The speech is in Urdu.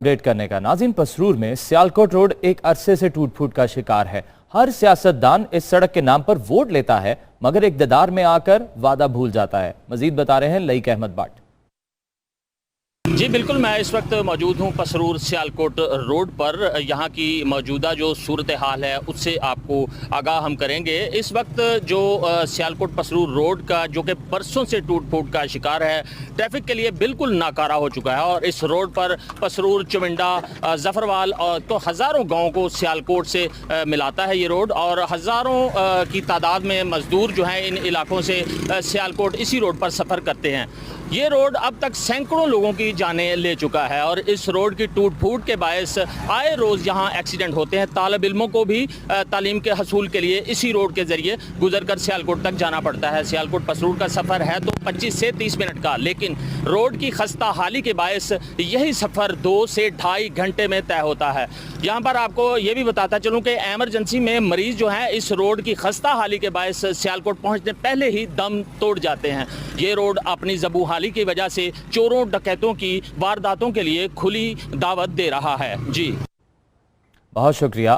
اپڈیٹ کرنے کا۔ ناظرین، پسرور میں سیالکوٹ روڈ ایک عرصے سے ٹوٹ پھوٹ کا شکار ہے۔ ہر سیاستدان اس سڑک کے نام پر ووٹ لیتا ہے مگر اقتدار میں آ کر وعدہ بھول جاتا ہے۔ مزید بتا رہے ہیں لئیک احمد بٹ۔ جی بالکل، میں اس وقت موجود ہوں پسرور سیالکوٹ روڈ پر۔ یہاں کی موجودہ جو صورتحال ہے اس سے آپ کو آگاہ ہم کریں گے۔ اس وقت جو سیالکوٹ پسرور روڈ کا جو کہ برسوں سے ٹوٹ پھوٹ کا شکار ہے، ٹریفک کے لیے بالکل ناکارہ ہو چکا ہے، اور اس روڈ پر پسرور، چمنڈا، ظفروال اور تو ہزاروں گاؤں کو سیالکوٹ سے ملاتا ہے یہ روڈ، اور ہزاروں کی تعداد میں مزدور جو ہیں ان علاقوں سے سیالکوٹ اسی روڈ پر سفر کرتے ہیں۔ یہ روڈ اب تک سینکڑوں لوگوں کی جانیں لے چکا ہے، اور اس روڈ کی ٹوٹ پھوٹ کے باعث آئے روز یہاں ایکسیڈنٹ ہوتے ہیں۔ طالب علموں کو بھی تعلیم کے حصول کے لیے اسی روڈ کے ذریعے گزر کر سیالکوٹ تک جانا پڑتا ہے۔ سیالکوٹ پسرور کا سفر ہے تو 25 سے 30 منٹ کا، لیکن روڈ کی خستہ حالی کے باعث یہی سفر 2 سے 2.5 گھنٹے میں طے ہوتا ہے۔ یہاں پر آپ کو یہ بھی بتاتا چلوں کہ ایمرجنسی میں مریض جو ہیں اس روڈ کی خستہ حالی کے باعث سیالکوٹ پہنچنے پہلے ہی دم توڑ جاتے ہیں۔ یہ روڈ اپنی زبوں حالی کی وجہ سے چوروں ڈکیتوں کی وارداتوں کے لیے کھلی دعوت دے رہا ہے۔ جی بہت شکریہ۔